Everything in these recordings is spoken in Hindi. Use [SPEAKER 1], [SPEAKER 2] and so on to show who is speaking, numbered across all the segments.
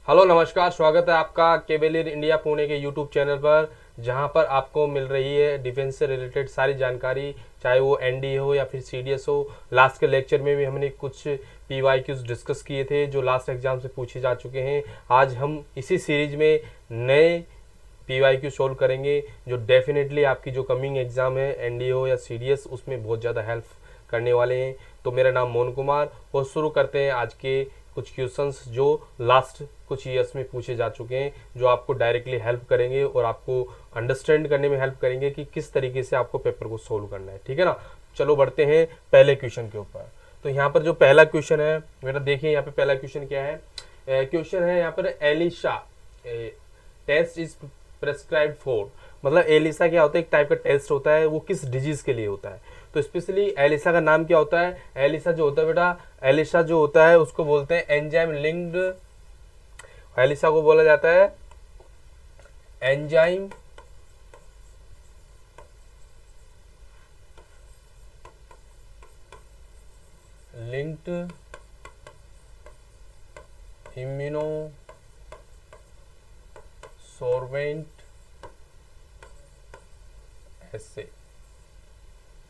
[SPEAKER 1] हेलो नमस्कार, स्वागत है आपका केवेलियर इंडिया पुणे के यूट्यूब चैनल पर, जहां पर आपको मिल रही है डिफेंस से रिलेटेड सारी जानकारी, चाहे वो एनडीए हो या फिर सीडीएस हो। लास्ट के लेक्चर में भी हमने कुछ पीवाईक्यूज डिस्कस किए थे जो लास्ट एग्जाम से पूछे जा चुके हैं। आज हम इसी सीरीज में नए पीवाईक्यू सोल्व करेंगे जो डेफिनेटली आपकी जो कमिंग एग्जाम है एनडीए हो या सीडीएस उसमें बहुत ज़्यादा हेल्प करने वाले हैं। तो मेरा नाम मोहन कुमार, और शुरू करते हैं आज के कुछ क्वेश्चंस जो लास्ट कुछ ईयर्स में पूछे जा चुके हैं, जो आपको डायरेक्टली हेल्प करेंगे और आपको अंडरस्टैंड करने में हेल्प करेंगे कि किस तरीके से आपको पेपर को सोल्व करना है। ठीक है ना। चलो बढ़ते हैं पहले क्वेश्चन के ऊपर। तो यहाँ पर जो पहला क्वेश्चन है बेटा, देखिए यहाँ पे पहला क्वेश्चन क्या है। क्वेश्चन है यहाँ पर ELISA test is prescribed for, मतलब एलिसा क्या होता है, एक टाइप का टेस्ट होता है, वो किस डिजीज के लिए होता है। तो स्पेशली एलिसा का नाम क्या होता है। एलिसा जो होता है बेटा, एलिसा जो होता है उसको बोलते हैं एंजाइम लिंक्ड, एलिसा को बोला जाता है एंजाइम लिंक्ड इम्यूनो सोर्वेंट एसे,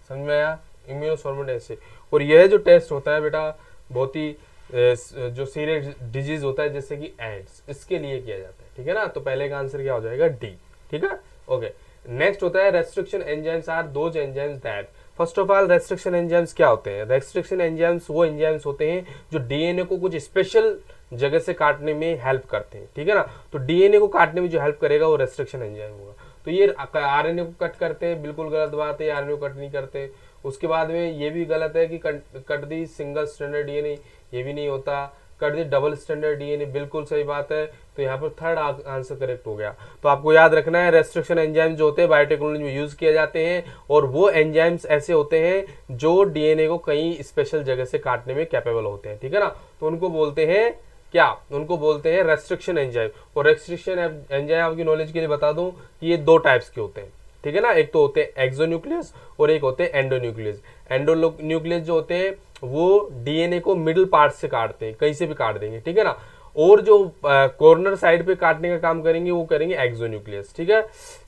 [SPEAKER 1] समझ में आया, इम्यूनोसॉर्बेंट एसे। और यह जो टेस्ट होता है बेटा बहुत ही जो सीरियस डिजीज होता है जैसे कि एड्स, इसके लिए किया जाता है। ठीक है ना। तो पहले का आंसर क्या हो जाएगा, डी। ठीक है, ओके। नेक्स्ट होता है restriction enzymes are those enzymes that, first of all restriction enzymes क्या होते हैं। रेस्ट्रिक्शन एंजाइम्स वो एंजाइम्स होते हैं जो डीएनए को कुछ स्पेशल जगह से काटने में हेल्प करते हैं। ठीक है ना। तो डीएनए को काटने में जो हेल्प करेगा वो रेस्ट्रिक्शन एंजाइम होगा। तो ये आरएनए को कट करते हैं, बिल्कुल गलत बात है, आरएनए को कट नहीं करते। उसके बाद में ये भी गलत है कि कट दी सिंगल स्टैंडर्ड डीएनए, ये भी नहीं होता। कट दी डबल स्टैंडर्ड डीएनए, बिल्कुल सही बात है। तो यहाँ पर थर्ड आंसर करेक्ट हो गया। तो आपको याद रखना है रेस्ट्रिक्शन एंजाइम्स जो होते हैं बायोटेक्नोलॉजी में यूज किए जाते हैं, और वो एंजाइम्स ऐसे होते हैं जो डीएनए को कई स्पेशल जगह से काटने में कैपेबल होते हैं। ठीक है ना। तो उनको बोलते हैं क्या, उनको बोलते हैं रेस्ट्रिक्शन एंजाइम। और रेस्ट्रिक्शन एंजाइम आपकी नॉलेज के लिए बता दूं कि ये दो टाइप्स के होते हैं। ठीक है ना। एक तो होते हैं एक्सोन्यूक्लियस और एक होते हैं एंडोन्यूक्लियस। एंडोन्यूक्लियस जो होते हैं वो डीएनए को मिडिल पार्ट से काटते हैं, कहीं से भी काट देंगे। ठीक है ना। और जो कॉर्नर साइड पे काटने का काम करेंगे वो करेंगे एक्सोन्यूक्लियस। ठीक है,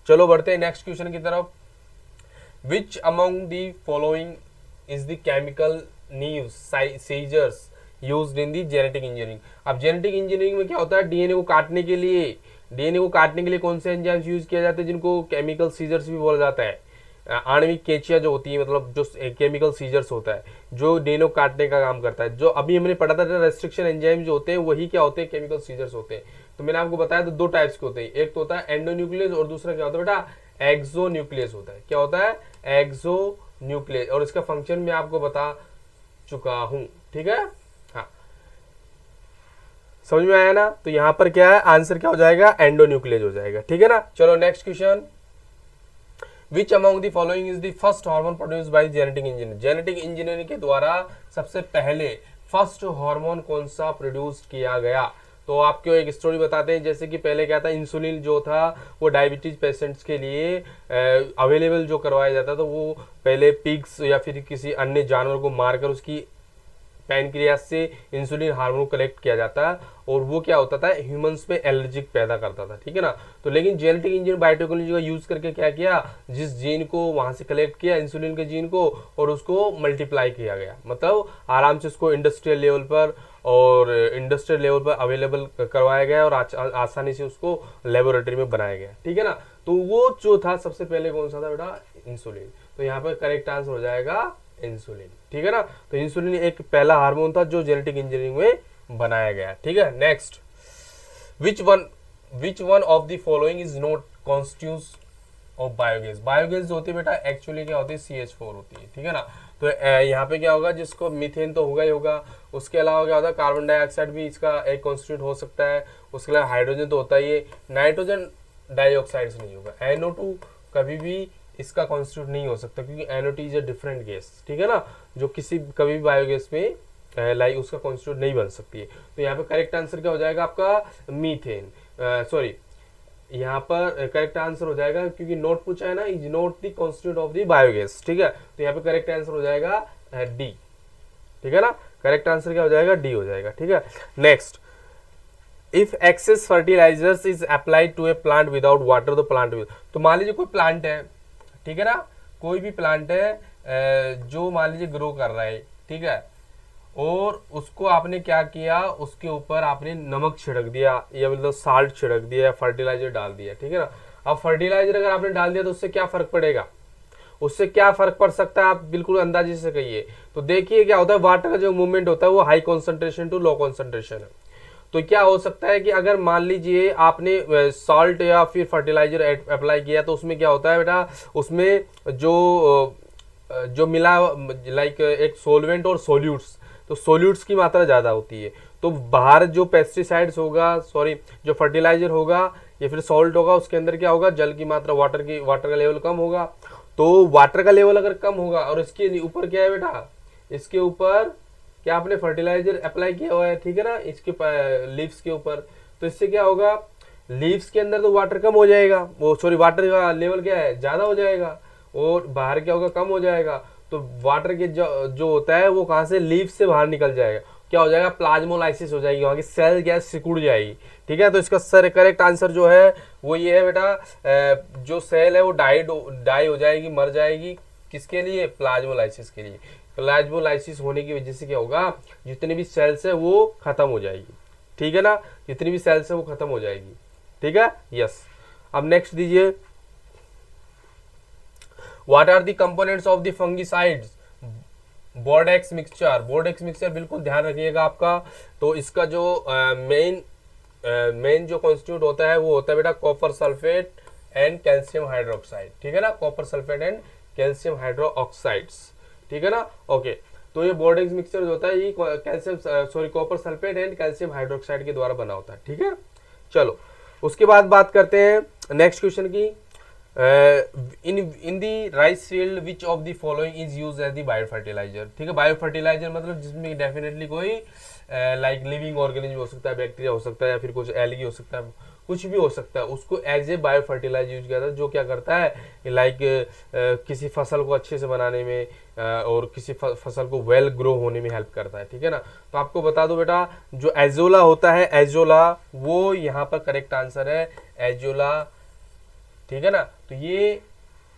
[SPEAKER 1] चलो बढ़ते हैं नेक्स्ट क्वेश्चन की तरफ। Which among the following is the chemical knives scissors used in the genetic engineering. अब जेनेटिक इंजीनियरिंग में क्या होता है, डीएनए को काटने के लिए कौन से एंजाइम्स यूज किया जाते हैं जिनको केमिकल सीजर्स भी बोला जाता है। आणविक कैंचियां जो होती है, मतलब जो केमिकल सीजर्स होता है जो डीएनए को काटने का काम करता है। जो अभी हमने पढ़ा था रेस्ट्रिक्शन एंजाइम जो होते हैं वही क्या होते हैं, केमिकल सीजर्स होते हैं। तो मैंने आपको बताया तो दो टाइप्स के होते हैं, एक तो होता है एंडोन्यूक्लियस और दूसरा क्या होता है बेटा, एक्सोन्यूक्लियस होता है। क्या होता है, एक्सोन्यूक्लियस। और इसका फंक्शन मैं आपको बता चुका हूं। ठीक है, समझ में आया ना। तो यहां पर क्या है, आंसर क्या हो जाएगा, एंडोन्यूक्लियस हो जाएगा। ठीक है ना। चलो next question. Which among the following is the first hormone produced by genetic engineering. Genetic engineering के द्वारा सबसे पहले फर्स्ट हार्मोन कौन सा प्रोड्यूस किया गया। तो आपको एक स्टोरी बताते हैं। जैसे कि पहले क्या था, इंसुलिन जो था वो डायबिटीज पेशेंट्स के लिए अवेलेबल जो करवाया जाता था, वो पहले पिग्स या फिर किसी अन्य जानवर को मारकर उसकी पैनक्रियास से इंसुलिन हार्मोन कलेक्ट किया जाता है, और वो क्या होता था, ह्यूमंस में एलर्जिक पैदा करता था। ठीक है ना। तो लेकिन जेनेटिक इंजीनियर बायोटेक्नोलॉजी का यूज करके क्या किया, जिस जीन को वहां से कलेक्ट किया इंसुलिन के जीन को, और उसको मल्टीप्लाई किया गया, मतलब आराम से उसको इंडस्ट्रियल लेवल पर अवेलेबल करवाया गया और आसानी से उसको लेबोरेटरी में बनाया गया। ठीक है ना। तो वो जो था सबसे पहले कौन सा था बेटा, इंसुलिन। तो यहाँ पर करेक्ट आंसर हो जाएगा इंसुलिन। ठीक है ना। तो इंसुलिन एक पहला हार्मोन था जो जेनेटिक इंजीनियरिंग में बनाया गया। ठीक है, next. Which one of the following is not constitute of biogas. Biogas जो होती है बेटा एक्चुअली क्या होती है, CH4 होती है। ठीक है ना। तो यहाँ पे क्या होगा, जिसको मीथेन तो होगा ही होगा, उसके अलावा क्या होता है, कार्बन डाइऑक्साइड भी इसका एक कॉन्स्टिट्यूट हो सकता है। उसके अलावा हाइड्रोजन तो होता ही है, नाइट्रोजन डाइऑक्साइड से नहीं होगा। NO2 कभी भी इसका कॉन्स्टिट्यूट नहीं हो सकता, क्योंकि NO2 is a different gas. ठीक है ना, जो कभी भी बायोगैस में लाइक उसका कॉन्स्टिट्यूट नहीं बन सकती है। तो यहाँ पे करेक्ट आंसर क्या हो जाएगा आपका, मीथेन। सॉरी, यहाँ पर करेक्ट आंसर हो जाएगा, क्योंकि नोट पूछा है ना, is not the constitute of the biogas. ठीक है। तो यहाँ पे करेक्ट आंसर हो जाएगा डी। ठीक है ना। करेक्ट आंसर क्या हो जाएगा, डी हो जाएगा। ठीक है, next. If excess fertilisers is applied to a plant without water, the plant will, तो मान लीजिए कोई प्लांट है, ठीक है ना, कोई भी प्लांट है जो मान लीजिए ग्रो कर रहा है, ठीक है, और उसको आपने क्या किया, उसके ऊपर आपने नमक छिड़क दिया या मतलब साल्ट छिड़क दिया या फर्टिलाइजर डाल दिया, ठीक है ना। अब फर्टिलाइजर अगर आपने डाल दिया तो उससे क्या फर्क पड़ेगा, उससे क्या फर्क पड़ सकता है, आप बिल्कुल अंदाजे से कहिए। तो देखिए क्या होता है, वाटर का जो मूवमेंट होता है वो high concentration to low concentration है। तो क्या हो सकता है कि अगर मान लीजिए आपने सॉल्ट या फिर फर्टिलाइजर अप्लाई किया तो उसमें क्या होता है बेटा, उसमें जो मिला लाइक एक सोलवेंट और सोल्यूट्स, तो सोल्यूट्स की मात्रा ज़्यादा होती है। तो बाहर जो पेस्टिसाइड्स होगा, सॉरी जो फर्टिलाइजर होगा या फिर सॉल्ट होगा, उसके अंदर क्या होगा, जल की मात्रा, वाटर का लेवल कम होगा। तो वाटर का लेवल अगर कम होगा और इसके ऊपर क्या है बेटा, इसके ऊपर क्या आपने फर्टिलाइजर अप्लाई किया हुआ है, ठीक है ना, इसके लीव्स के ऊपर, तो इससे क्या होगा, लीव्स के अंदर तो वाटर कम हो जाएगा, वो सॉरी वाटर का लेवल क्या है, ज्यादा हो जाएगा, और बाहर क्या होगा, कम हो जाएगा। तो वाटर के जो होता है वो कहाँ से, लीव से बाहर निकल जाएगा, क्या हो जाएगा, प्लाज्मोलाइसिस हो जाएगी, वहां की सेल गैस सिकुड़ जाएगी, ठीक है। तो इसका सर करेक्ट आंसर जो है वो ये है बेटा, जो सेल है वो डाई हो जाएगी, मर जाएगी, किसके लिए, प्लाज्मोलाइसिस के लिए। प्लाज्मोलाइसिस होने की वजह से क्या होगा, जितने भी सेल्स है वो खत्म हो जाएगी, ठीक है ना, जितनी भी सेल्स है वो खत्म हो जाएगी, ठीक है, यस। अब नेक्स्ट दीजिए, what are the components of the fungicides, Bordeaux mixture, Bordeaux mixture बिल्कुल ध्यान रखिएगा आपका। तो इसका जो मेन जो कॉन्स्टिट्यूट होता है वो होता है बेटा copper sulphate and calcium hydroxide, ठीक है ना, copper sulphate and calcium hydroxides, ठीक है ना, ओके। तो ये बोर्डेक्स मिक्सचर जो होता है ये calcium sorry copper sulphate and calcium hydroxide के द्वारा बना होता है, ठीक है। चलो उसके बाद बात करते हैं नेक्स्ट क्वेश्चन की, in the rice field which of the following is use as the bio fertiliser, ठीक है। बायो फर्टिलाइजर मतलब जिसमें डेफिनेटली कोई लाइक लिविंग ऑर्गेनिज्म हो सकता है, बैक्टीरिया हो सकता है या फिर कुछ एलगी हो सकता है, कुछ भी हो सकता है, उसको as a bio fertiliser use किया जाता है, जो क्या करता है लाइक किसी फसल को अच्छे से बनाने में और किसी फसल को वेल ग्रो होने में हेल्प करता है, ठीक है ना। तो आपको बता दो बेटा, जो एजोला होता है, एजोला वो यहाँ पर करेक्ट आंसर है, एजोला, ठीक है ना। तो ये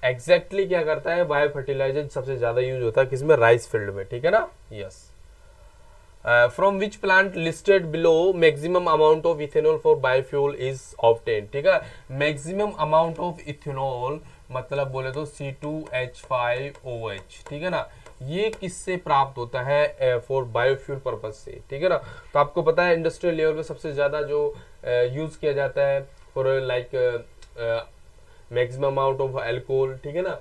[SPEAKER 1] एग्जैक्टली क्या करता है, बायो फर्टिलाइजर सबसे ज्यादा यूज होता है किसमें, राइस फील्ड में, ठीक है ना, yes. From which plant listed below maximum amount of ethanol for biofuel is obtain, ठीक है। मैक्सिमम अमाउंट ऑफ इथेनॉल मतलब बोले तो C2H5OH, ठीक है ना, ये किससे प्राप्त होता है, फॉर बायोफ्यूल पर्पज से, ठीक है ना। तो आपको पता है इंडस्ट्रियल लेवल पे सबसे ज्यादा जो यूज किया जाता है for like maximum amount of alcohol, ठीक है ना।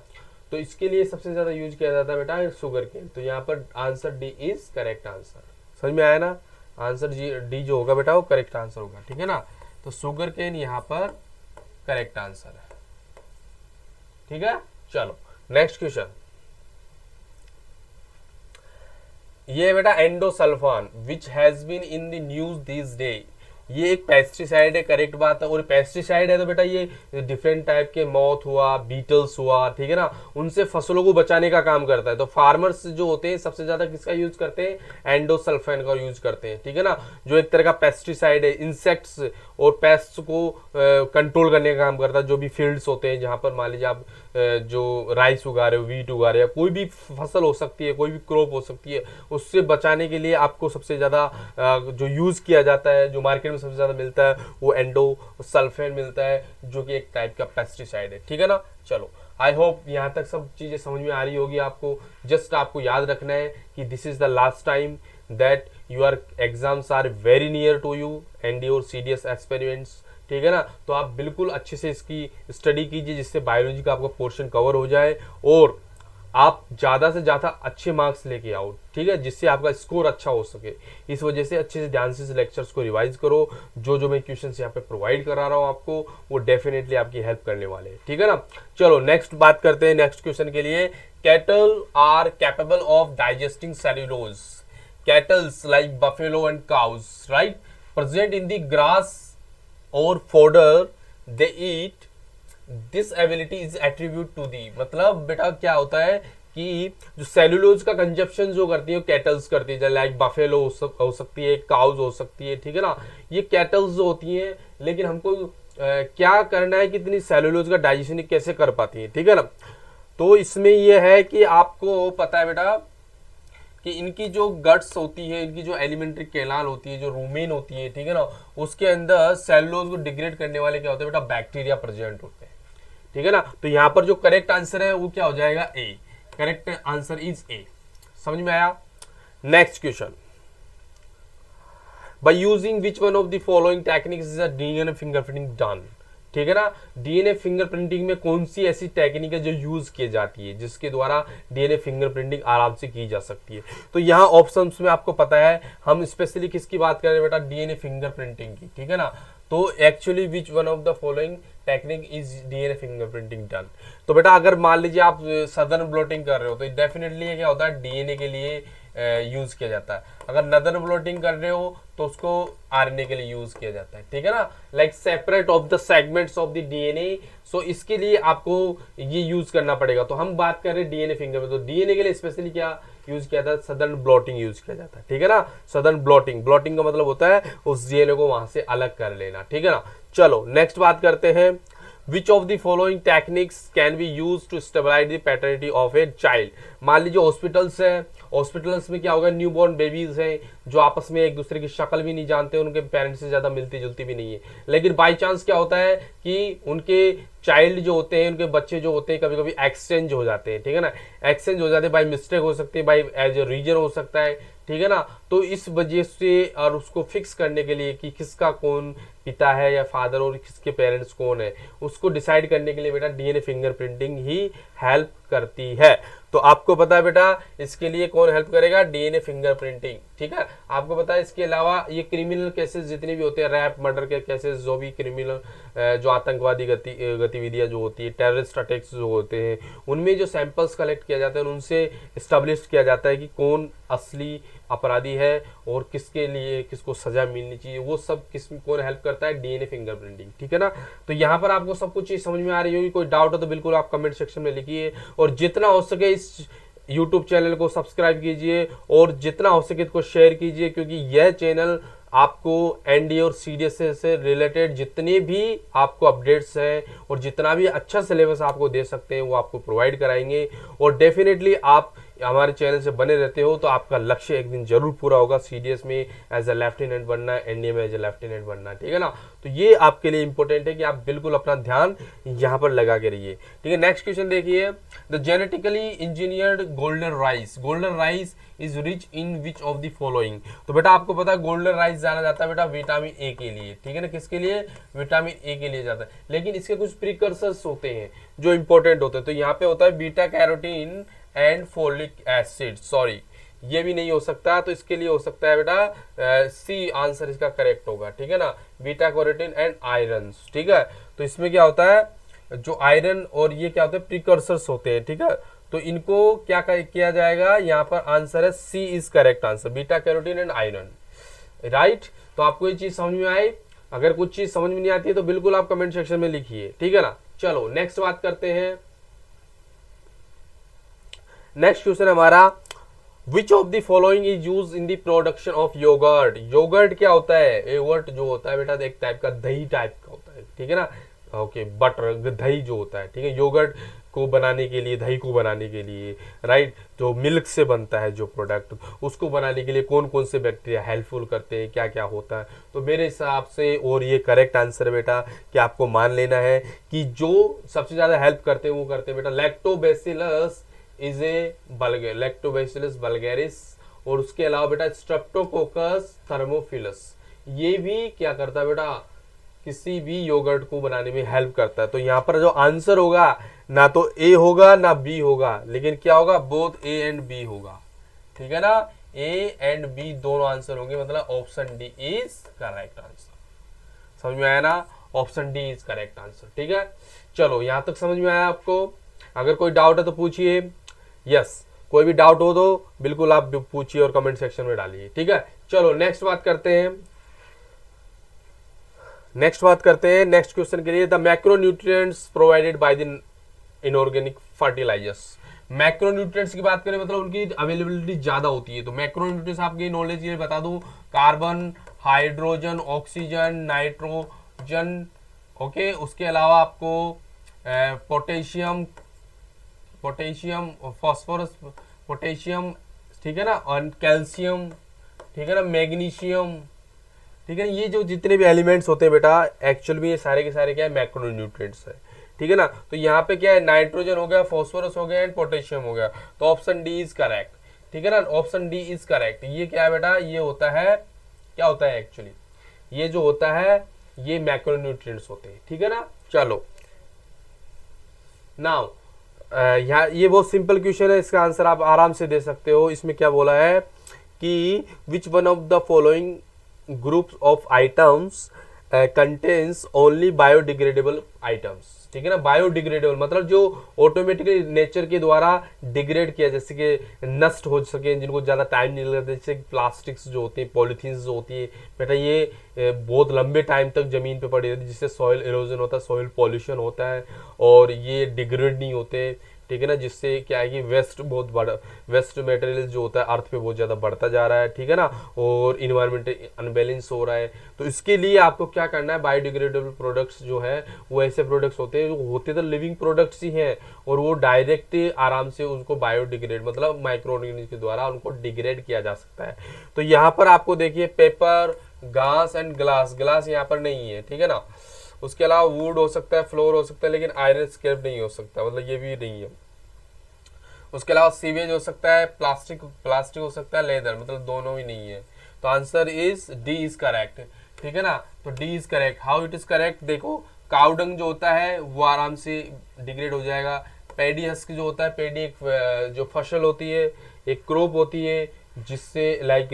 [SPEAKER 1] तो इसके लिए सबसे ज्यादा यूज किया जाता है बेटा शुगर केन। तो यहाँ पर answer D is correct answer, समझ में आया ना, आंसर डी जो होगा बेटा वो करेक्ट आंसर होगा, ठीक है ना। तो शुगर केन यहाँ पर करेक्ट आंसर है, ठीक है। चलो नेक्स्ट क्वेश्चन, ये बेटा endosulfan which has been in the news this day, ये एक पेस्टिसाइड है, करेक्ट बात है। और पेस्टिसाइड है तो बेटा ये डिफरेंट टाइप के मॉथ हुआ, बीटल्स हुआ, ठीक है ना, उनसे फसलों को बचाने का काम करता है। तो फार्मर्स जो होते हैं सबसे ज्यादा किसका यूज करते हैं, एंडोसल्फान का यूज करते हैं, ठीक है ना, जो एक तरह का पेस्टिसाइड है, इंसेक्ट्स और पेस्ट को कंट्रोल करने का काम करता है। जो भी फील्ड्स होते हैं जहां पर मान लीजिए आप जो राइस उगा रहे हो, वीट उगा रहे हो, कोई भी फसल हो सकती है, कोई भी क्रॉप हो सकती है, उससे बचाने के लिए आपको सबसे ज्यादा जो यूज किया जाता है, जो मार्केट में सबसे ज्यादा मिलता है वो एंडोसल्फान मिलता है, जो कि एक टाइप का पेस्टिसाइड है, ठीक है ना। चलो आई होप यहाँ तक सब चीजें समझ में आ रही होगी आपको। जस्ट आपको याद रखना है कि this is the last time that your exams are very near to you and your serious experiments, ठीक है ना। तो आप बिल्कुल अच्छे से इसकी स्टडी कीजिए जिससे बायोलॉजी का आपका पोर्शन कवर हो जाए और आप ज़्यादा से ज़्यादा अच्छे मार्क्स लेके आओ, ठीक है, जिससे आपका स्कोर अच्छा हो सके। इस वजह से अच्छे से ध्यान से लेक्चर्स को रिवाइज करो। जो मैं क्वेश्चंस यहाँ पे प्रोवाइड करा रहा हूँ आपको वो डेफिनेटली आपकी हेल्प करने वाले हैं, ठीक है ना। चलो नेक्स्ट बात करते हैं नेक्स्ट क्वेश्चन के लिए। Cattle are capable of digesting cellulose, cattles like buffalo and cows right present in the grass और fodder they eat, this ability is attribute to the, मतलब बेटा क्या होता है कि जो सेलुलोज का कंजप्शन जो करती है कैटल्स करती है, लाइक बफेलो हो सकती है, काउज हो सकती है, ठीक है ना, ये कैटल्स जो होती हैं, लेकिन हमको क्या करना है कि इतनी सेलुलोज का डाइजेशन कैसे कर पाती है, ठीक है ना। तो इसमें यह है कि आपको पता है बेटा कि इनकी जो गट्स होती है, इनकी जो एलिमेंट्री कैनाल होती है, जो रूमेन होती है, ठीक है ना, उसके अंदर सेलुलोज को डिग्रेड करने वाले क्या होते हैं बेटा, बैक्टीरिया प्रेजेंट होते हैं, ठीक है ना। तो यहाँ पर जो करेक्ट आंसर है वो क्या हो जाएगा, A. Correct answer is A. समझ में आया। Next question, by using which one of the following techniques is a DNA fingerprinting done, ठीक है ना। डीएनए फिंगरप्रिंटिंग में कौन सी ऐसी टेक्निक है जो यूज की जाती है जिसके द्वारा डीएनए फिंगरप्रिंटिंग आराम से की जा सकती है। तो यहाँ ऑप्शंस में आपको पता है हम स्पेशली किसकी बात कर रहे हैं बेटा, डीएनए फिंगरप्रिंटिंग की, ठीक है ना। तो actually which one of the following technique is DNA fingerprinting done. तो बेटा अगर मान लीजिए आप सदर्न ब्लॉटिंग कर रहे हो तो डेफिनेटली क्या होता है, डीएनए के लिए यूज किया जाता है। अगर नदर्न ब्लॉटिंग कर रहे हो तो उसको आरएनए के लिए यूज किया जाता है, ठीक है ना, like separate of the segments of the DNA. So इसके लिए आपको ये यूज करना पड़ेगा। तो हम बात कर रहे हैं डीएनए फिंगर में, तो डीएनए के लिए स्पेशली क्या यूज किया जाता है, सदर्न ब्लॉटिंग यूज किया जाता है, ठीक है ना। सदर्न ब्लॉटिंग, ब्लॉटिंग का मतलब होता है उस डीएनए को वहां से अलग कर लेना, ठीक है ना। चलो नेक्स्ट बात करते हैं, which of the following techniques can be use to stabilise the paternity of a child. मान लीजिए हॉस्पिटल्स है, हॉस्पिटल्स में क्या होगा, न्यूबॉर्न बेबीज हैं जो आपस में एक दूसरे की शक्ल भी नहीं जानते, उनके पेरेंट्स से ज्यादा मिलती जुलती भी नहीं है, लेकिन बाई चांस क्या होता है कि उनके चाइल्ड जो होते हैं, उनके बच्चे जो होते हैं कभी कभी एक्सचेंज हो जाते हैं, ठीक है ना। एक्सचेंज हो जाते हैं बाई मिस्टेक हो सकती है, बाई एज ए रीजन हो सकता है, ठीक है ना। तो इस वजह से और उसको फिक्स करने के लिए कि किसका कौन पिता है या फादर और किसके पेरेंट्स कौन है, उसको डिसाइड करने के लिए बेटा डीएनए फिंगरप्रिंटिंग ही हेल्प करती है। तो आपको पता है बेटा इसके लिए कौन हेल्प करेगा, डीएनए फिंगरप्रिंटिंग, ठीक है। आपको पता है इसके अलावा ये क्रिमिनल केसेस जितने भी होते हैं, रैप मर्डर के केसेस, जो भी क्रिमिनल जो आतंकवादी गतिविधियां जो होती है, टेररिस्ट अटैक्स जो होते हैं, उनमें जो सैंपल्स कलेक्ट किया जाता है उनसे स्टैब्लिश किया जाता है कि कौन असली अपराधी है और किसके लिए किसको सजा मिलनी चाहिए, वो सब किस कौन हेल्प करता है, डीएनए फिंगरप्रिंटिंग, ठीक है ना। तो यहाँ पर आपको सब कुछ चीज समझ में आ रही होगी। कोई डाउट हो तो बिल्कुल आप कमेंट सेक्शन में लिखिए, और जितना हो सके इस यूट्यूब चैनल को सब्सक्राइब कीजिए और जितना हो सके इसको शेयर कीजिए, क्योंकि यह चैनल आपको एनडीए और सीडीएस से रिलेटेड जितने भी आपको अपडेट्स हैं और जितना भी अच्छा सिलेबस आपको दे सकते हैं वो आपको प्रोवाइड कराएंगे। और डेफिनेटली आप हमारे चैनल से बने रहते हो तो आपका लक्ष्य एक दिन जरूर पूरा होगा, सीडीएस में एज ए लेफ्टिनेंट बनना, एनडीए में एज ए लेफ्टिनेंट बनना, ठीक है ना। तो ये आपके लिए इंपॉर्टेंट है कि आप बिल्कुल अपना ध्यान यहाँ पर लगा के रहिए, ठीक है। नेक्स्ट क्वेश्चन देखिए, the genetically engineered golden rice is rich in which of the following. तो बेटा आपको पता है गोल्डन राइस जाना जाता है बेटा विटामिन ए के लिए, ठीक है ना। किसके लिए, विटामिन ए के लिए जाता है, लेकिन इसके कुछ प्रिकर्सर्स होते हैं जो इंपॉर्टेंट होते हैं। तो यहाँ पे होता है beta carotene and folic acid, sorry ये भी नहीं हो सकता, तो इसके लिए हो सकता है बेटा सी आंसर इसका करेक्ट होगा, ठीक है ना, बीटा कैरोटीन एंड आयरन, ठीक है। तो इसमें क्या होता है, जो आयरन और ये क्या होता है प्रिकर्सर्स होते हैं, ठीक है। तो इनको क्या किया जाएगा, यहाँ पर आंसर है C is correct answer, beta carotene and iron, right. तो आपको ये चीज समझ में आई। अगर कुछ चीज समझ में नहीं आती है तो बिल्कुल आप कमेंट सेक्शन में लिखिए, ठीक है ना। चलो नेक्स्ट बात करते हैं। नेक्स्ट क्वेश्चन हमारा, which of the following is use in the production of yoghurt. Yoghurt क्या होता है, योगर्ट जो होता है बेटा एक टाइप का दही टाइप का होता है, ठीक है ना। ओके बटर दही जो होता है, ठीक है, योगर्ट को बनाने के लिए, दही को बनाने के लिए, राइट, जो मिल्क से बनता है जो प्रोडक्ट, उसको बनाने के लिए कौन कौन से बैक्टीरिया हेल्पफुल करते हैं, क्या क्या होता है। तो मेरे हिसाब से और ये करेक्ट आंसर है बेटा कि आपको मान लेना है कि जो सबसे ज्यादा हेल्प करते हैं वो करते हैं बेटा lactobacillus is a lactobacillus vulgaris, और उसके अलावा बेटा स्ट्रेप्टोकोकस थर्मोफिलस, ये भी क्या करता है बेटा, किसी भी योगर्ट को बनाने में हेल्प करता है। तो यहाँ पर जो आंसर होगा ना तो ए होगा ना बी होगा, लेकिन क्या होगा, बोथ ए एंड बी होगा, ठीक है ना। ए एंड बी दोनों आंसर होंगे, मतलब option D is correct answer. समझ में आया ना, option D is correct answer, ठीक है। चलो यहां तक समझ में आया आपको। अगर कोई डाउट है तो पूछिए, यस कोई भी डाउट हो तो बिल्कुल आप पूछिए और कमेंट सेक्शन में डालिए, ठीक है। चलो नेक्स्ट बात करते हैं। नेक्स्ट क्वेश्चन के लिए, the macronutrients provided by the inorganic fertilisers. Macronutrients की बात करें मतलब उनकी अवेलेबिलिटी ज्यादा होती है। तो मैक्रोन्यूट्रिएंट्स आपकी नॉलेज ये बता दूं, carbon, hydrogen, oxygen, nitrogen, okay. उसके अलावा आपको पोटेशियम, पोटेशियम, फॉस्फोरस, पोटेशियम, ठीक है ना, और कैल्शियम, ठीक है ना, मैग्नीशियम, ठीक है। ये जो जितने भी एलिमेंट्स होते हैं बेटा एक्चुअल में ये सारे के सारे क्या है, मैक्रोन्यूट्रिएंट्स है, ठीक है ना। तो यहाँ पे क्या है, नाइट्रोजन हो गया, फॉस्फोरस हो गया एंड पोटेशियम हो गया। तो ऑप्शन डी इज करेक्ट, ठीक है ना, ऑप्शन डी इज करेक्ट। ये क्या है बेटा, ये होता है, क्या होता है एक्चुअली, ये जो होता है ये मैक्रोन्यूट्रिएंट्स होते हैं, ठीक है ना। चलो नाउ यहाँ ये बहुत सिंपल क्वेश्चन है, इसका आंसर आप आराम से दे सकते हो। इसमें क्या बोला है कि विच one of the following groups of items contains only biodegradable items, ठीक है ना। बायोडिग्रेडेबल मतलब जो ऑटोमेटिकली नेचर के द्वारा डिग्रेड किया, जैसे कि नष्ट हो सके, जिनको ज़्यादा टाइम नहीं लगता, जैसे प्लास्टिक्स जो होती है, पॉलीथीन्स जो होती है बेटा, ये बहुत लंबे टाइम तक ज़मीन पे पड़ी रहती है, जिससे सॉइल इरोजन होता है, सॉइल पॉल्यूशन होता है और ये डिग्रेड नहीं होते, ठीक है ना। जिससे क्या है कि वेस्ट बहुत बड़ा, वेस्ट मटेरियल जो होता है अर्थ पे बहुत ज़्यादा बढ़ता जा रहा है, ठीक है ना, और इन्वायरमेंट अनबैलेंस हो रहा है। तो इसके लिए आपको क्या करना है, बायोडिग्रेडेबल प्रोडक्ट्स जो है वो ऐसे प्रोडक्ट्स होते हैं, जो होते तो लिविंग प्रोडक्ट्स ही हैं और वो डायरेक्ट आराम से उनको बायोडिग्रेड मतलब माइक्रो ऑर्गेनिज्म के द्वारा उनको डिग्रेड किया जा सकता है। तो यहाँ पर आपको देखिए पेपर, घास एंड ग्लास, ग्लास यहाँ पर नहीं है, ठीक है ना। उसके अलावा वुड हो सकता है, फ्लोर हो सकता है, लेकिन आयरन स्क्रैप नहीं हो सकता, मतलब ये भी नहीं है। उसके अलावा सीवेज हो सकता है, प्लास्टिक, प्लास्टिक हो सकता है, लेदर, मतलब दोनों ही नहीं है। तो answer is D is correct, ठीक है ना। तो D is correct. How it is correct, देखो काउडंग जो होता है वो आराम से डिग्रेड हो जाएगा। पैडी हस्क जो होता है, पैडी एक जो फसल होती है, एक क्रॉप होती है, जिससे लाइक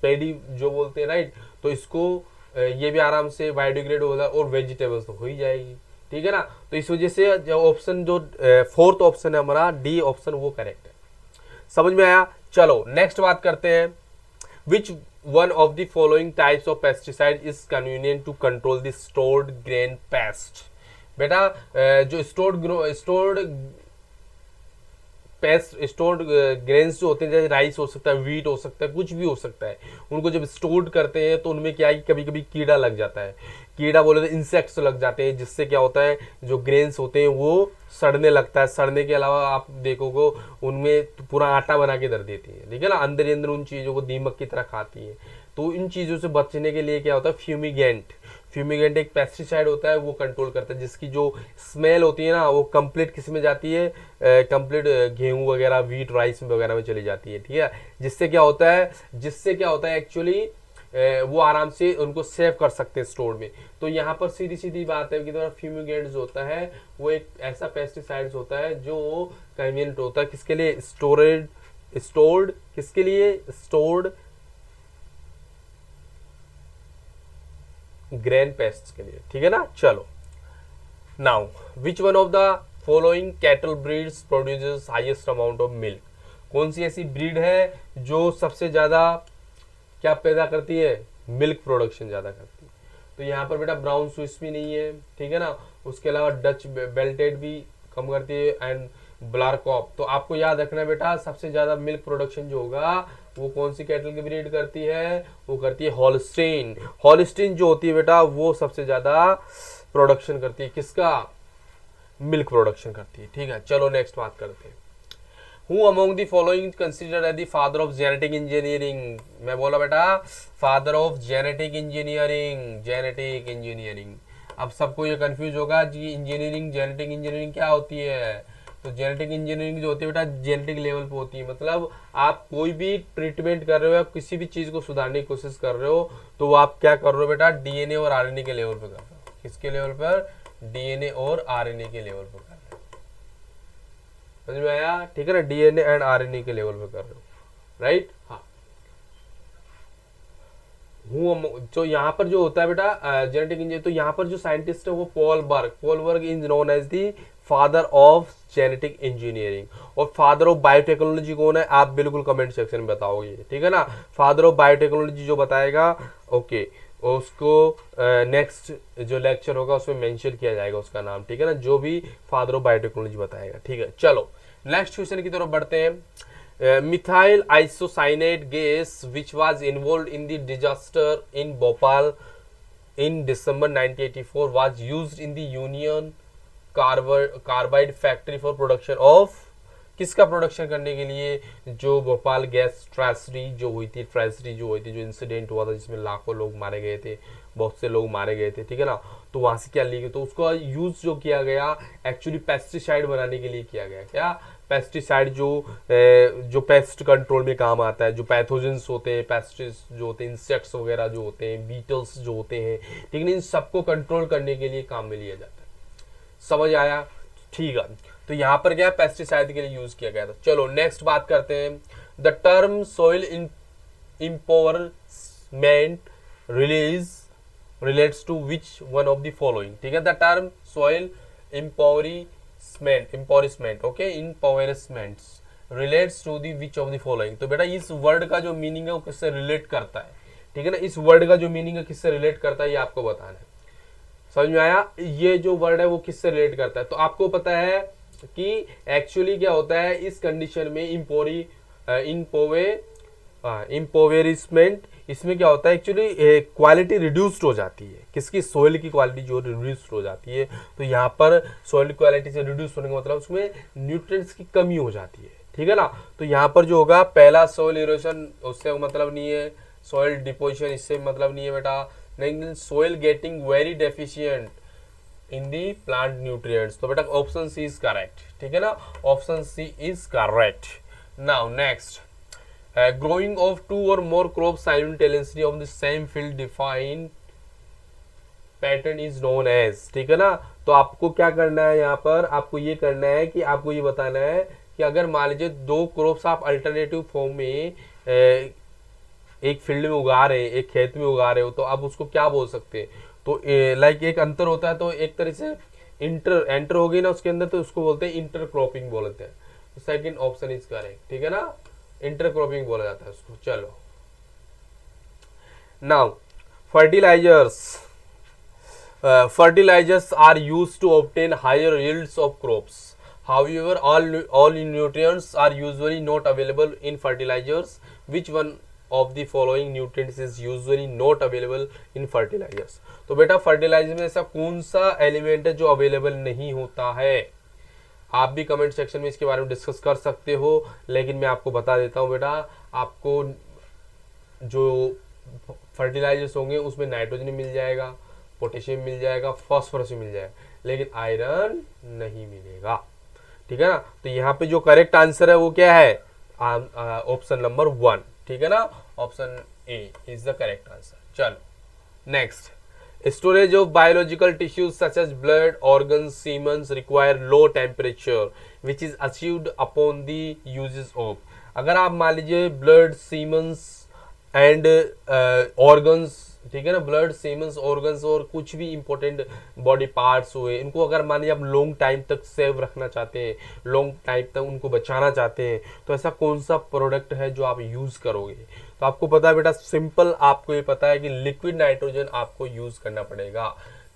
[SPEAKER 1] पैडी जो बोलते हैं, राइट। तो इसको ये भी आराम से बायोडिग्रेड होगा और वेजिटेबल्स तो हो ही जाएगी, ठीक है ना। तो इस वजह से जो ऑप्शन जो फोर्थ ऑप्शन है हमारा डी ऑप्शन वो करेक्ट है। समझ में आया। चलो नेक्स्ट बात करते हैं, which one of the following types of pesticide is convenient to control the stored grain pest. बेटा जो स्टोर्ड पेस्ट, स्टोर्ड ग्रेन्स जो होते हैं, जैसे राइस हो सकता है, वीट हो सकता है, कुछ भी हो सकता है, उनको जब स्टोर्ड करते हैं तो उनमें क्या है, कभी कभी कीड़ा लग जाता है, कीड़ा बोले तो इंसेक्ट्स लग जाते हैं, जिससे क्या होता है जो ग्रेन्स होते हैं वो सड़ने लगता है। सड़ने के अलावा आप देखोगे उनमें तो पूरा आटा बना के धर देती है, ठीक है ना, अंदर ही अंदर उन चीज़ों को दीमक की तरह खाती है। तो इन चीज़ों से बचने के लिए क्या होता है, फ्यूमिगेंट, फ्यूमिगेंट एक पेस्टिसाइड होता है, वो कंट्रोल करता है, जिसकी जो स्मेल होती है ना वो कंप्लीट किस में जाती है, कंप्लीट गेहूं वगैरह, वीट, राइस में वगैरह में चली जाती है, ठीक है। जिससे क्या होता है एक्चुअली वो आराम से उनको सेव कर सकते हैं स्टोर में। तो यहाँ पर सीधी सीधी बात है कि फ्यूमिगेंट जो होता है वो एक ऐसा पेस्टिसाइड्स होता है जो कन्वीनियंट होता है किसके लिए, स्टोर्ड किसके लिए, स्टोर्ड ग्रेन पेस्ट के लिए, ठीक है ना। चलो now which one of the following cattle breeds produces highest amount of milk. कौन सी ऐसी ब्रीड है जो सबसे ज्यादा क्या पैदा करती है, मिल्क प्रोडक्शन ज्यादा करती है। तो यहाँ पर बेटा ब्राउन स्विस भी नहीं है, ठीक है ना। उसके अलावा डच बेल्टेड भी कम करती है एंड ब्लारकॉप। तो आपको याद रखना है बेटा सबसे ज्यादा मिल्क प्रोडक्शन जो होगा वो कौन सी कैटल की ब्रीड करती है, वो करती है हॉलस्टीन। हॉलस्टीन जो होती है बेटा वो सबसे ज्यादा प्रोडक्शन करती है, किसका, मिल्क प्रोडक्शन करती है, ठीक है। चलो नेक्स्ट बात करते हैं, who among the following considered as the father of genetic engineering. मैं बोला बेटा father of genetic engineering, genetic engineering. अब सबको ये कंफ्यूज होगा जी इंजीनियरिंग, जेनेटिक इंजीनियरिंग क्या होती है। तो जेनेटिक इंजीनियरिंग जो होती है बेटा जेनेटिक लेवल पे होती है, मतलब आप कोई भी ट्रीटमेंट कर रहे हो, आप किसी भी चीज को सुधारने की कोशिश कर रहे हो, तो वो आप क्या कर रहे हो बेटा, डीएनए और आरएनए के लेवल पे कर रहे हो। किसके लेवल पर, डीएनए और आरएनए के लेवल पर कर रहे हो, समझ में आया, ठीक है ना, डीएनए एंड आरएनए के लेवल पे कर रहे हो, राइट। हाँ तो यहाँ पर जो होता है बेटा जेनेटिक इंजीनियर, तो यहाँ पर जो साइंटिस्ट है वो Paul Berg is known as the father of genetic engineering. और फादर ऑफ बायोटेक्नोलॉजी कौन है, आप बिल्कुल कमेंट सेक्शन में बताओगे, ठीक है ना। फादर ऑफ बायोटेक्नोलॉजी जो बताएगा ओके, उसको नेक्स्ट जो लेक्चर होगा उसमें मेंशन किया जाएगा उसका नाम, ठीक है ना, जो भी फादर ऑफ बायोटेक्नोलॉजी बताएगा, ठीक है। चलो नेक्स्ट क्वेश्चन की तरफ बढ़ते हैं। Methyl isocyanate gas which was involve in the disaster in Bhopal in December 1984 was used in the Union Carbide factory for production of, किसका प्रोडक्शन करने के लिए, जो भोपाल गैस ट्रेजेडी जो हुई थी, जो इंसिडेंट हुआ था जिसमें लाखों लोग मारे गए थे, बहुत से लोग मारे गए थे, ठीक है ना। तो वहां से क्या ली गई, तो उसका यूज जो किया गया एक्चुअली पेस्टिसाइड बनाने के लिए किया गया। क्या पेस्टिसाइड जो पेस्ट कंट्रोल में काम आता है, जो पैथोजेंस होते हैं, पेस्टिस जो होते हैं, इंसेक्ट्स वगैरह जो होते हैं, बीटल्स जो होते हैं, ठीक है, इन सबको कंट्रोल करने के लिए काम में लिया जाता है। समझ आया, ठीक है। तो यहाँ पर क्या पेस्टिसाइड के लिए यूज किया गया था। चलो नेक्स्ट बात करते हैं। The term soil impoverishment relates to which one of the following, ठीक है। The term soil impoverishment okay, impoverishments relates to the which of the following. तो बेटा इस वर्ड का जो मीनिंग है वो किससे रिलेट करता है, ठीक है ना। इस वर्ड का जो मीनिंग है किससे रिलेट करता है ये आपको बताना है। समझ में आया, ये जो वर्ड है वो किससे रिलेट करता है। तो आपको पता है कि एक्चुअली क्या होता है इस कंडीशन में इम्पोवेरिसमेंट, इसमें क्या होता है एक्चुअली क्वालिटी रिड्यूस्ड हो जाती है, किसकी, सोइल की क्वालिटी जो रिड्यूस्ड हो जाती है। तो यहाँ पर सोइल क्वालिटी से रिड्यूस होने का मतलब उसमें न्यूट्रिएंट्स की कमी हो जाती है, ठीक है ना। तो यहाँ पर जो होगा पहला सोइल इरोशन, उससे मतलब नहीं है, सोइल डिपोजिशन इससे मतलब नहीं है बेटा, लेकिन soil getting very deficient in the plant nutrients. तो बेटा ऑप्शन सी इज करेक्ट, ठीक है ना, option C is correct. Now next, growing of 2 or more crops simultaneously on the same field defined pattern is known as, ठीक है ना। तो आपको क्या करना है, यहाँ पर आपको ये करना है कि आपको ये बताना है कि अगर मान लीजिए 2 क्रॉप्स आप अल्टरनेटिव फॉर्म में एक फील्ड में उगा रहे हैं, एक खेत में उगा रहे हो, तो आप उसको क्या बोल सकते हैं। तो लाइक एक अंतर होता है, तो एक तरह से एंटर हो गई ना उसके अंदर, तो उसको बोलते हैं इंटर क्रॉपिंग बोलते हैं। तो सेकंड ऑप्शन इज करेक्ट, ठीक है ना, इंटर क्रॉपिंग बोला जाता है उसको। चलो now fertilizers are used to obtain higher yields of crops. However, all nutrients are usually not available in fertilizers. Which one of the following nutrients is usually not available in fertilizers? तो बेटा फर्टिलाइजर में ऐसा कौन सा एलिमेंट है जो अवेलेबल नहीं होता है। आप भी कमेंट सेक्शन में इसके बारे में डिस्कस कर सकते हो, लेकिन मैं आपको बता देता हूँ बेटा, आपको जो फर्टिलाइजर्स होंगे उसमें नाइट्रोजन मिल जाएगा, पोटेशियम मिल जाएगा, फॉस्फोरस मिल जाएगा, लेकिन आयरन नहीं मिलेगा, ठीक है ना। तो यहाँ पे जो करेक्ट आंसर है वो क्या है, ऑप्शन नंबर 1, ठीक है ना, option A is the correct answer. चलो next, storage of biological tissues such as blood, organs, semens require low temperature which is achieved upon the uses of. अगर आप मान लीजिए ब्लड, सीमेंस एंड ऑर्गन्स, ठीक है ना, ब्लड, सीमेंस, ऑर्गन्स और कुछ भी इंपॉर्टेंट बॉडी पार्ट्स हुए, इनको अगर मान लीजिए आप लॉन्ग टाइम तक सेव रखना चाहते हैं, लॉन्ग टाइम तक उनको बचाना चाहते हैं, तो ऐसा कौन सा प्रोडक्ट है जो आप यूज करोगे। तो आपको पता है बेटा, सिंपल आपको ये पता है कि लिक्विड नाइट्रोजन आपको यूज करना पड़ेगा,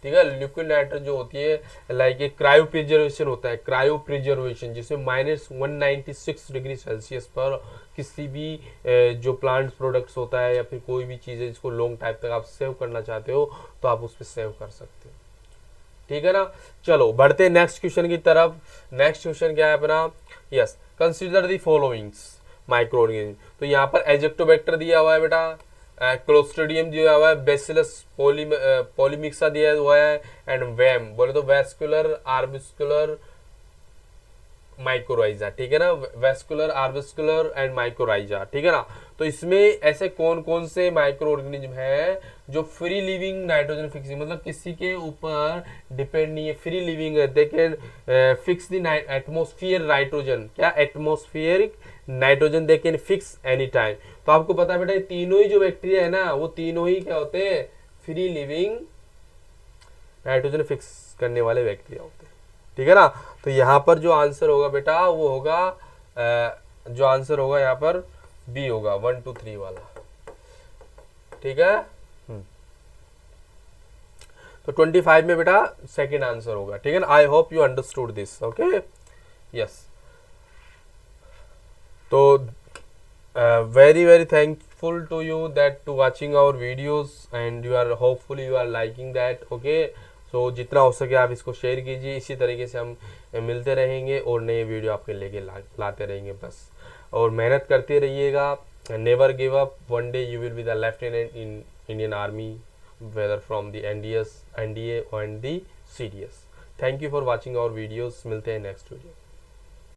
[SPEAKER 1] ठीक है। लिक्विड नाइट्रोजन जो होती है लाइक एक क्रायो प्रिजर्वेशन होता है, क्रायो प्रिजर्वेशन, जिसमें -196 डिग्री सेल्सियस पर किसी भी जो प्लांट प्रोडक्ट्स होता है या फिर कोई भी चीज़ है जिसको लॉन्ग टाइम तक आप सेव करना चाहते हो, तो आप उस पर सेव कर सकते हो, ठीक है ना। चलो बढ़ते हैं नेक्स्ट क्वेश्चन की तरफ। नेक्स्ट क्वेश्चन क्या है अपना, yes, consider the followings micro organism. तो यहाँ पर एजेक्टोबैक्टर दिया हुआ है बेटा, क्लोस्ट्रिडियम दिया हुआ है, बेसिलस पॉलीमिक्सा दिया हुआ है, एंड वैम बोले तो वैस्कुलर आर्बिस्कुलर माइक्रोराइजा, ठीक है ना, वैस्कुलर आर्बिस्कुलर एंड माइक्रोराइजा, ठीक है ना। तो इसमें ऐसे कौन कौन से माइक्रो ऑर्गेनिज्म है जो फ्री लिविंग नाइट्रोजन फिक्सिंग, मतलब किसी के ऊपर डिपेंड नहीं है, फ्री लिविंग है, they can fix the atmosphere nitrogen, क्या atmospheric nitrogen they can fix any time. तो आपको पता है बेटा, ये तीनों ही जो बैक्टीरिया है ना, वो तीनों ही क्या होते हैं, फ्री लिविंग नाइट्रोजन फिक्स करने वाले बैक्टीरिया होते हैं, ठीक है ना। तो यहाँ पर जो आंसर होगा बेटा वो होगा जो आंसर होगा यहाँ पर बी होगा, 1 2 3 वाला, ठीक है। तो 25 में बेटा सेकंड आंसर होगा, ठीक है ना। I hope you understood this, okay, yes. तो very very thankful to you that to watching our videos and you are hopefully you are liking that. okay, so जितना हो सके आप इसको शेयर कीजिए, इसी तरीके से हम मिलते रहेंगे और नए वीडियो आपके लेके लाते रहेंगे बस, और मेहनत करते रहिएगा, never give up, one day you will be the lieutenant in Indian army, whether from the NDA and the CDS. Thank you for watching our videos, मिलते हैं नेक्स्ट वीडियो।